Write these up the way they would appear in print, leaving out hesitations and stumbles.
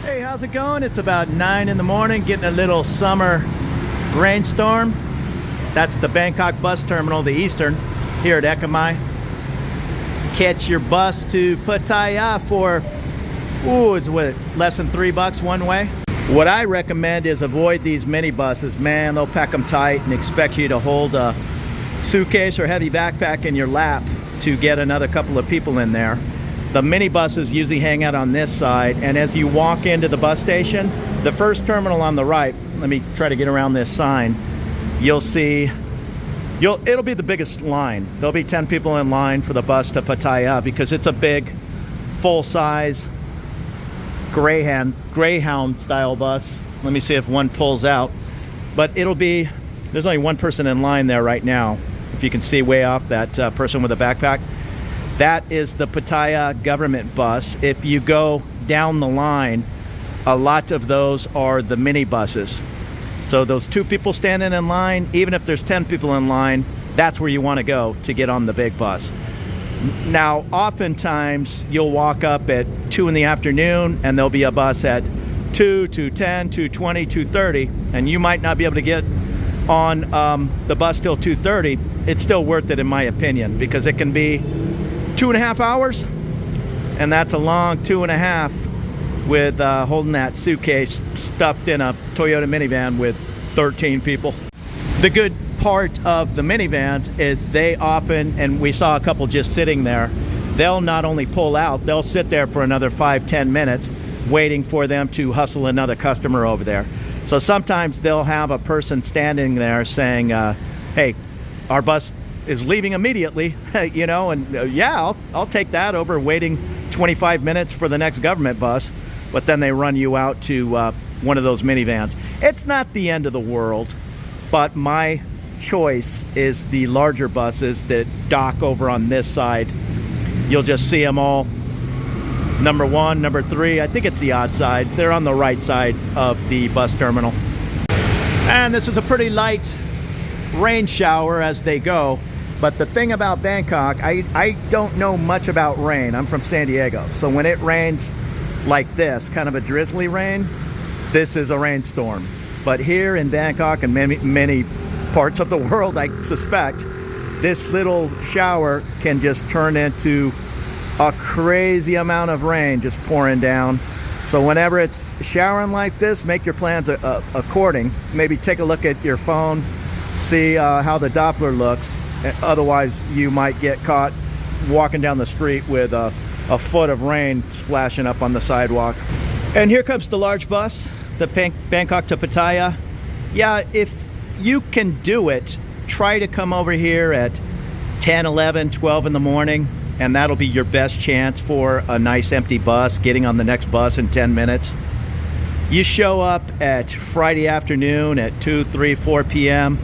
Hey, how's it going? It's about 9 in the morning, getting a little summer rainstorm. That's the Bangkok bus terminal, the Eastern, here at Ekkamai. Catch your bus to Pattaya for, it's what, less than $3 one way. What I recommend is avoid these mini buses. Man, they'll pack them tight and expect you to hold a suitcase or heavy backpack in your lap to get another couple of people in there. The mini buses usually hang out on this side, and as you walk into the bus station, the first terminal on the right, let me try to get around this sign, you'll see, it'll be the biggest line. There'll be 10 people in line for the bus to Pattaya because it's a big, full-size Greyhound style bus. Let me see if one pulls out. But there's only one person in line there right now. If you can see way off, that person with a backpack. That is the Pattaya government bus. If you go down the line, a lot of those are the mini buses. So those 2 people standing in line, even if there's 10 people in line, that's where you want to go to get on the big bus. Now, oftentimes you'll walk up at 2 in the afternoon and there'll be a bus at 2, 2:10, 2:20, 2:30, and you might not be able to get on the bus till 2:30. It's still worth it in my opinion because it can be 2.5 hours, and that's a long 2.5 with holding that suitcase stuffed in a Toyota minivan with 13 people. The good part of the minivans is they often, and we saw a couple just sitting there, they'll not only pull out, they'll sit there for another 5-10 minutes waiting for them to hustle another customer over there. So sometimes they'll have a person standing there saying, hey, our bus is leaving immediately, yeah, I'll take that over waiting 25 minutes for the next government bus, but then they run you out to one of those minivans. It's not the end of the world, but my choice is the larger buses that dock over on this side. You'll just see them all. Number 1, number 3, I think it's the odd side. They're on the right side of the bus terminal. And this is a pretty light rain shower as they go. But the thing about Bangkok, I don't know much about rain. I'm from San Diego. So when it rains like this, kind of a drizzly rain, this is a rainstorm. But here in Bangkok and many parts of the world, I suspect, this little shower can just turn into a crazy amount of rain just pouring down. So whenever it's showering like this, make your plans according. Maybe take a look at your phone, see how the Doppler looks. Otherwise, you might get caught walking down the street with a foot of rain splashing up on the sidewalk. And here comes the large bus, the Bangkok to Pattaya. Yeah, if you can do it, try to come over here at 10, 11, 12 in the morning, and that'll be your best chance for a nice empty bus, getting on the next bus in 10 minutes. You show up at Friday afternoon at 2, 3, 4 p.m.,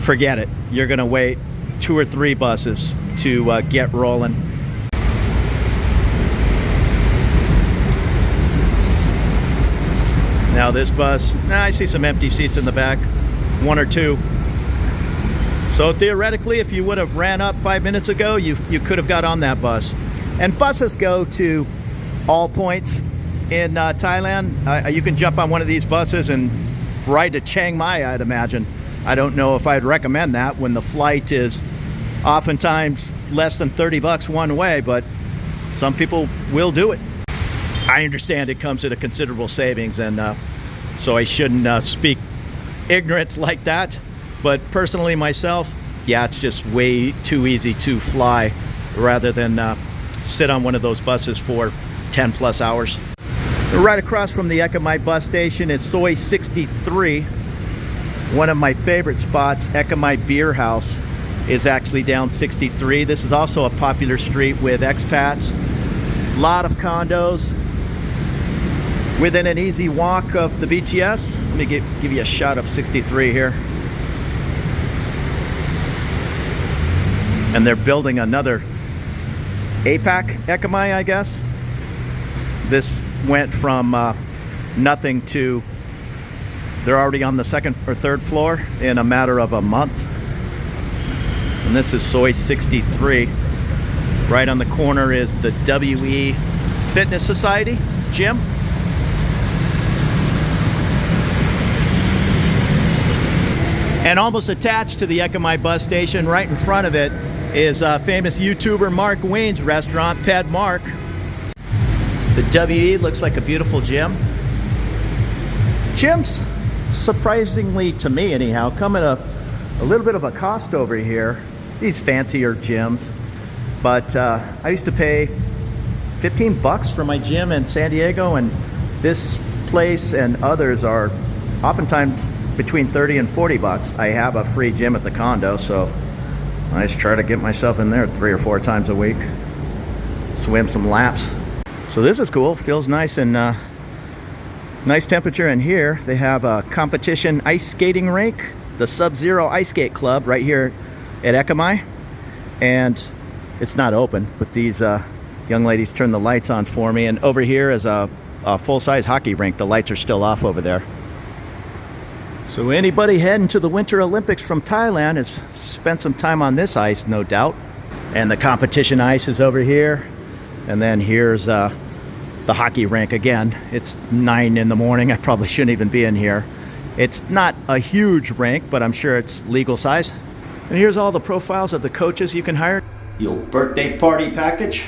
forget it. You're gonna wait 2 or 3 buses to get rolling. Now this bus, I see some empty seats in the back, 1 or 2. So theoretically, if you would have ran up 5 minutes ago, you could have got on that bus. And buses go to all points in Thailand. You can jump on one of these buses and ride to Chiang Mai, I'd imagine. I don't know if I'd recommend that when the flight is oftentimes less than $30 one way, but some people will do it. I understand it comes at a considerable savings, and so I shouldn't speak ignorance like that. But personally myself, yeah, it's just way too easy to fly rather than sit on one of those buses for 10 plus hours. Right across from the Ekamai bus station is Soi 63. One of my favorite spots, Ekkamai Beer House, is actually down 63. This is also a popular street with expats. A lot of condos within an easy walk of the BTS. Let me give you a shot of 63 here. And they're building another APAC Ekkamai, I guess. This went from nothing to, they're already on the 2nd or 3rd floor in a matter of a month. And this is Soi 63. Right on the corner is the WE Fitness Society gym. And almost attached to the Ekkamai bus station, right in front of it, is famous YouTuber Mark Wayne's restaurant, Pet Mark. The WE looks like a beautiful gym. Gyms, surprisingly to me anyhow, come at a little bit of a cost over here. These fancier gyms. But I used to pay 15 bucks for my gym in San Diego, and this place and others are oftentimes between 30 and 40 bucks. I have a free gym at the condo, so I just try to get myself in there 3 or 4 times a week. Swim some laps. So this is cool. Feels nice and nice temperature in here. They have a competition ice skating rink, the Sub-Zero Ice Skate Club, right here at Ekkamai. And it's not open, but these young ladies turned the lights on for me. And over here is a full-size hockey rink. The lights are still off over there. So anybody heading to the Winter Olympics from Thailand has spent some time on this ice, no doubt. And the competition ice is over here. And then here's the hockey rink again. It's 9 in the morning. I probably shouldn't even be in here. It's not a huge rink, but I'm sure it's legal size. And here's all the profiles of the coaches you can hire. The old birthday party package.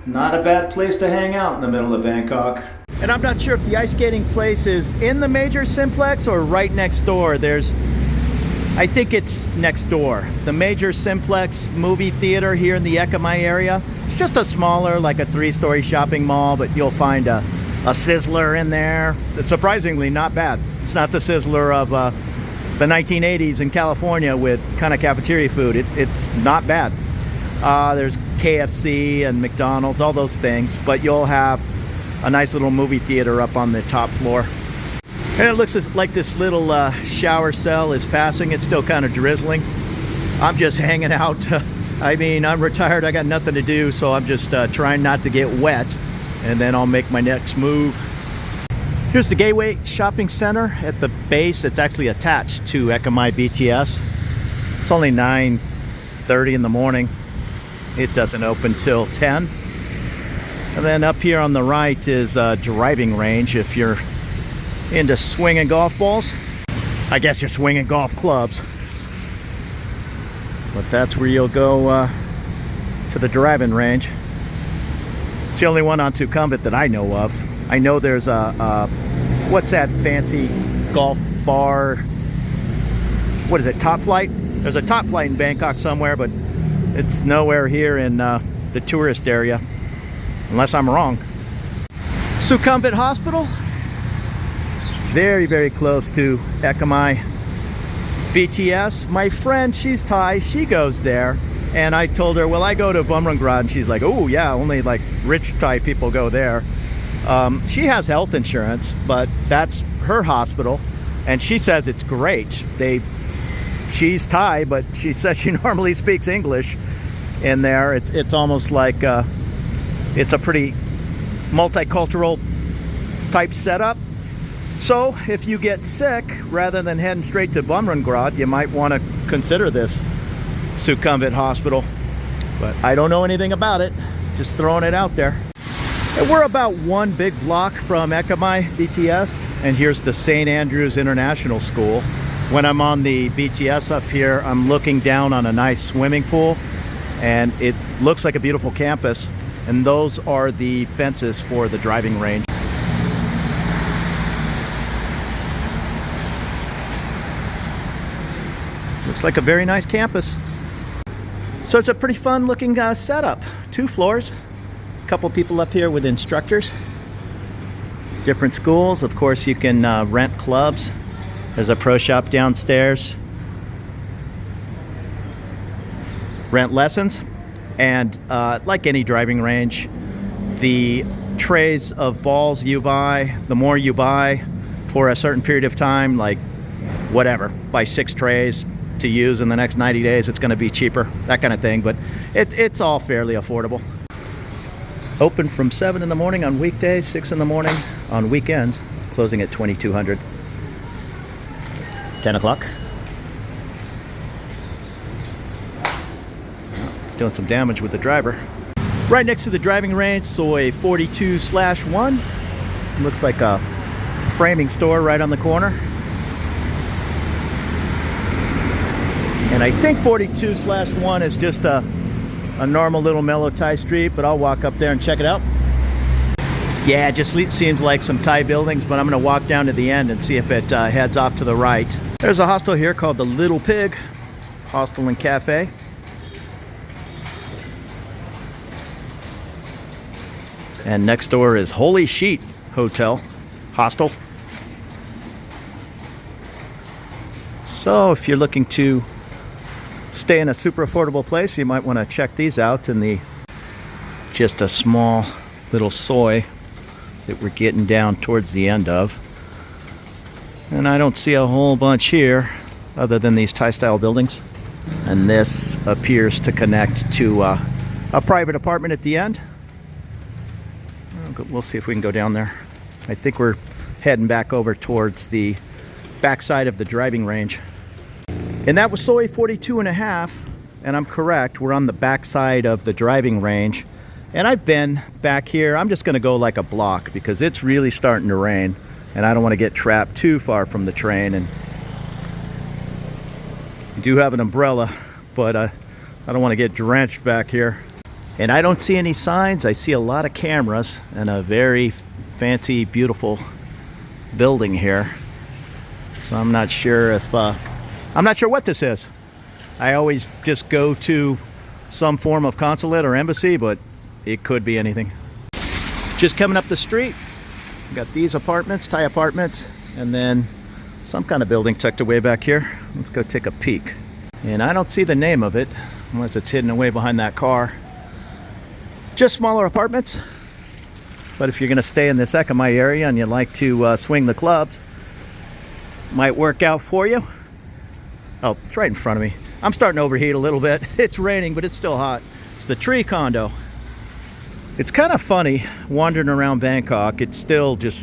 Not a bad place to hang out in the middle of Bangkok. And I'm not sure if the ice skating place is in the major Simplex or right next door. I think it's next door. The major Simplex movie theater here in the Ekkamai area. It's just a smaller, like a 3-story shopping mall, but you'll find a Sizzler in there. It's surprisingly not bad. It's not the Sizzler of the 1980s in California with kind of cafeteria food. It's not bad. There's KFC and McDonald's, all those things, but you'll have a nice little movie theater up on the top floor. And it looks like this little shower cell is passing. It's still kind of drizzling. I'm just hanging out. I mean, I'm retired. I got nothing to do, so I'm just trying not to get wet, and then I'll make my next move. Here's the Gateway Shopping Center at the base. It's actually attached to Ekamai BTS. It's only 9:30 in the morning. It doesn't open till 10. And then up here on the right is a driving range if you're into swinging golf balls. I guess you're swinging golf clubs. But that's where you'll go to the driving range. It's the only one on Sukhumvit that I know of. I know there's what's that fancy golf bar? What is it, Top Flight? There's a Top Flight in Bangkok somewhere, but it's nowhere here in the tourist area, unless I'm wrong. Sukhumvit Hospital, very, very close to Ekkamai BTS. My friend, she's Thai, she goes there, and I told her, well, I go to Bumrungrad, and she's like, oh yeah, only like rich Thai people go there. She has health insurance, but that's her hospital, and she says it's great. She's Thai, but she says she normally speaks English in there. It's almost like it's a pretty multicultural type setup. So if you get sick, rather than heading straight to Bumrungrad, you might want to consider this Sukhumvit Hospital. But I don't know anything about it, just throwing it out there. And we're about one big block from Ekkamai BTS, and here's the St. Andrews International School. When I'm on the BTS up here, I'm looking down on a nice swimming pool, and it looks like a beautiful campus, and those are the fences for the driving range. Looks like a very nice campus. So it's a pretty fun looking setup. 2 floors, a couple people up here with instructors. Different schools, of course you can rent clubs. There's a pro shop downstairs. Rent lessons, and like any driving range, the trays of balls you buy, the more you buy for a certain period of time, like whatever, buy 6 trays to use in the next 90 days, it's going to be cheaper, that kind of thing, but it's all fairly affordable. Open from 7 in the morning on weekdays, 6 in the morning on weekends, closing at 2200. 10 o'clock. It's doing some damage with the driver. Right next to the driving range, so a 42/1. Looks like a framing store right on the corner. And I think 42/1 is just a normal little mellow Thai street, but I'll walk up there and check it out. Yeah, it just seems like some Thai buildings, but I'm gonna walk down to the end and see if it heads off to the right. There's a hostel here called the Little Pig Hostel and Cafe. And next door is Holy Sheet Hotel, Hostel. So if you're looking to stay in a super affordable place, you might want to check these out in the just a small little soy that we're getting down towards the end of. And I don't see a whole bunch here other than these Thai style buildings. And this appears to connect to a private apartment at the end. We'll see if we can go down there. I think we're heading back over towards the backside of the driving range. And that was Soi 42.5, and I'm correct, we're on the backside of the driving range. And I've been back here. I'm just gonna go like a block because it's really starting to rain and I don't want to get trapped too far from the train. And I do have an umbrella, but I don't want to get drenched back here. And I don't see any signs. I see a lot of cameras and a very fancy, beautiful building here. So I'm not sure if, I'm not sure what this is. I always just go to some form of consulate or embassy, but it could be anything. Just coming up the street, got these apartments, Thai apartments, and then some kind of building tucked away back here. Let's go take a peek. And I don't see the name of it, unless it's hidden away behind that car. Just smaller apartments, but if you're going to stay in this Ekkamai area and you like to swing the clubs, might work out for you. Oh, it's right in front of me. I'm starting to overheat a little bit. It's raining, but it's still hot. It's the Tree Condo. It's kind of funny wandering around Bangkok. It's still just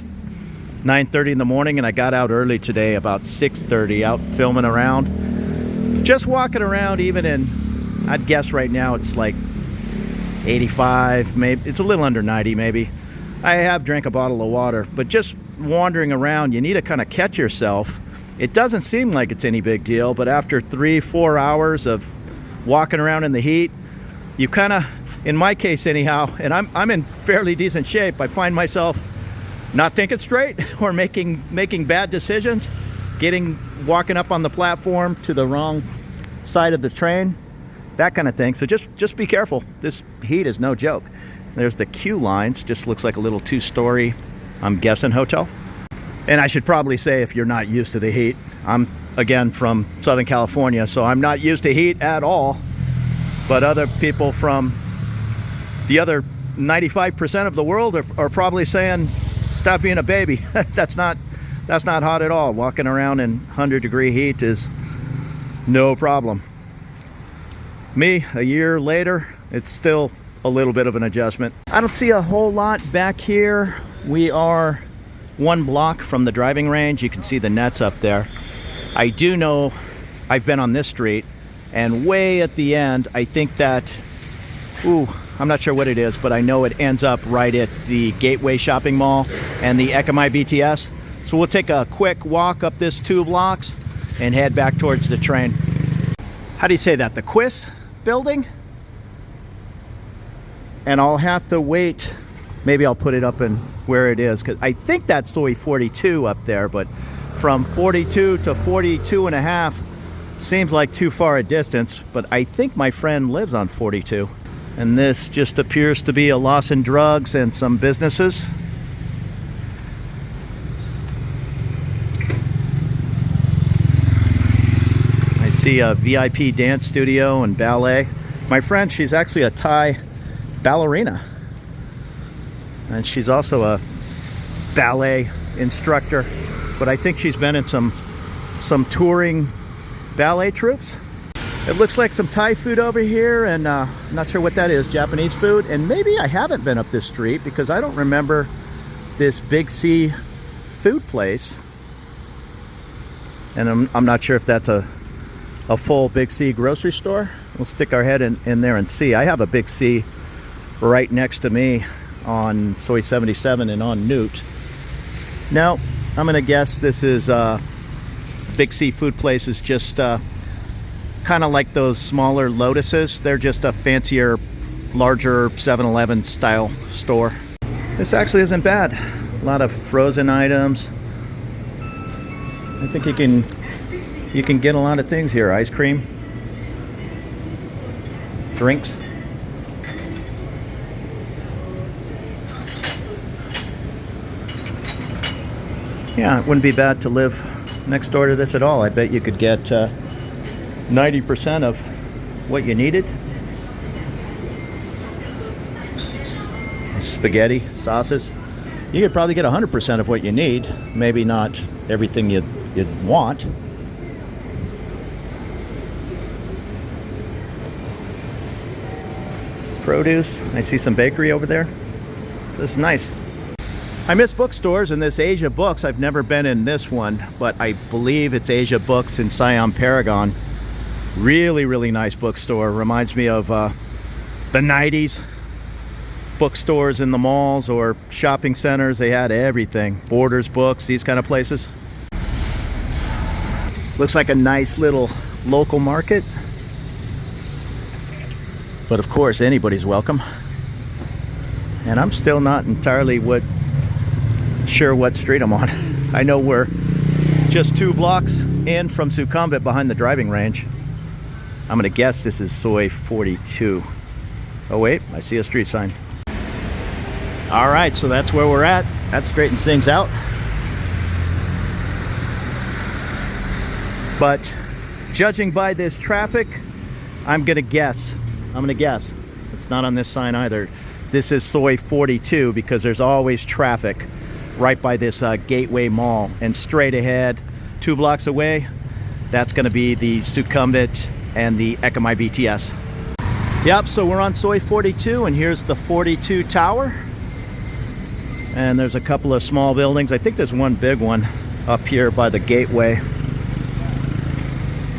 9:30 in the morning, and I got out early today, about 6:30, out filming around. Just walking around, even in, I'd guess right now it's like 85, maybe it's a little under 90 maybe. I have drank a bottle of water, but just wandering around, you need to kind of catch yourself. It doesn't seem like it's any big deal, but after 3-4 hours of walking around in the heat, you kind of, in my case anyhow, and I'm in fairly decent shape, I find myself not thinking straight or making bad decisions, walking up on the platform to the wrong side of the train, that kind of thing. So just be careful. This heat is no joke. There's the queue lines. Just looks like a little 2-story, I'm guessing, hotel. And I should probably say, if you're not used to the heat, I'm again from Southern California, so I'm not used to heat at all. But other people from the other 95% of the world are probably saying, stop being a baby. That's not hot at all. Walking around in 100-degree heat is no problem. Me, a year later, it's still a little bit of an adjustment. I don't see a whole lot back here. We are 1 block from the driving range. You can see the nets up there. I do know I've been on this street, and way at the end, I think that, I'm not sure what it is, but I know it ends up right at the Gateway Shopping Mall and the Ekamai BTS. So we'll take a quick walk up this 2 blocks and head back towards the train. How do you say that? The Quiz building? And I'll have to wait. Maybe I'll put it up in where it is, because I think that's Soi 42 up there, but from 42 to 42.5 seems like too far a distance, but I think my friend lives on 42. And this just appears to be a Lawson Drugs and some businesses. I see a VIP dance studio and ballet. My friend, she's actually a Thai ballerina. And she's also a ballet instructor, but I think she's been in some touring ballet troupes. It looks like some Thai food over here, and I'm not sure what that is, Japanese food. And maybe I haven't been up this street because I don't remember this Big C food place. And I'm not sure if that's a full Big C grocery store. We'll stick our head in there and see. I have a Big C right next to me on Soi 77 and on Newt. Now, I'm gonna guess this is Big C food place is just kind of like those smaller Lotuses. They're just a fancier, larger 7-Eleven style store. This actually isn't bad. A lot of frozen items. I think you can get a lot of things here. Ice cream, drinks. Yeah, it wouldn't be bad to live next door to this at all. I bet you could get 90% of what you needed. Spaghetti, sauces. You could probably get 100% of what you need. Maybe not everything you'd want. Produce. I see some bakery over there. So this is nice. I miss bookstores, and this Asia Books, I've never been in this one, but I believe it's Asia Books in Siam Paragon. Really, really nice bookstore. Reminds me of the 90s bookstores in the malls or shopping centers. They had everything. Borders books, these kind of places. Looks like a nice little local market. But of course, anybody's welcome. And I'm still not entirely sure what street I'm on. I know we're just 2 blocks in from Sukhumvit behind the driving range. I'm gonna guess this is Soi 42. Oh wait, I see a street sign. All right, so that's where we're at. That straightens things out. But judging by this traffic, I'm gonna guess. It's not on this sign either. This is Soi 42 because there's always traffic right by this Gateway Mall, and straight ahead 2 blocks away, that's going to be the Sukhumvit and the Ekkamai BTS. Yep, so we're on Soi 42, and here's the 42 tower, and there's a couple of small buildings. I think there's one big one up here by the Gateway.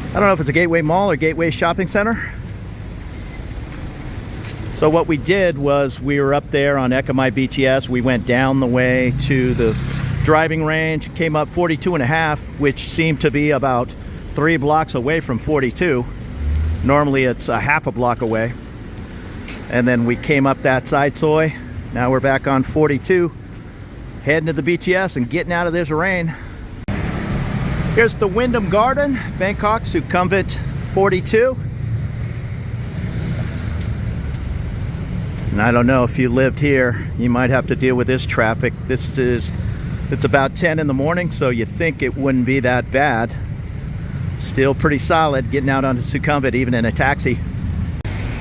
I don't know if it's a Gateway Mall or Gateway Shopping Center. So what we did was we were up there on Ekkamai BTS. We went down the way to the driving range, came up 42.5, which seemed to be about 3 blocks away from 42. Normally it's a half a block away. And then we came up that side Soi. Now we're back on 42, heading to the BTS and getting out of this rain. Here's the Wyndham Garden, Bangkok, Sukhumvit 42. And I don't know if you lived here, you might have to deal with this traffic. It's about 10 in the morning, so you think it wouldn't be that bad. Still pretty solid getting out onto Sukhumvit even in a taxi.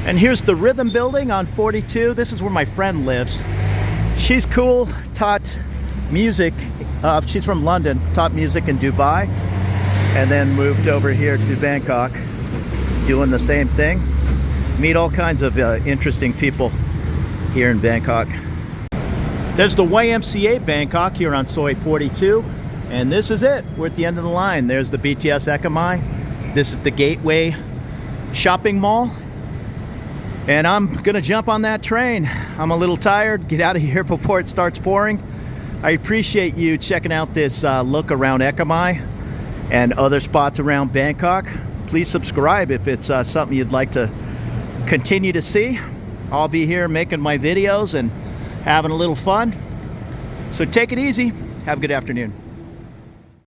And here's the Rhythm Building on 42. This is where my friend lives. She's cool, taught music. She's from London, taught music in Dubai, and then moved over here to Bangkok, doing the same thing. Meet all kinds of interesting people here in Bangkok. There's the YMCA Bangkok here on Soi 42, and this is it. We're at the end of the line. There's the BTS Ekkamai. This is the Gateway Shopping Mall, and I'm gonna jump on that train. I'm a little tired. Get out of here before it starts pouring. I appreciate you checking out this look around Ekkamai and other spots around Bangkok. Please subscribe if it's something you'd like to continue to see. I'll be here making my videos and having a little fun. So take it easy. Have a good afternoon.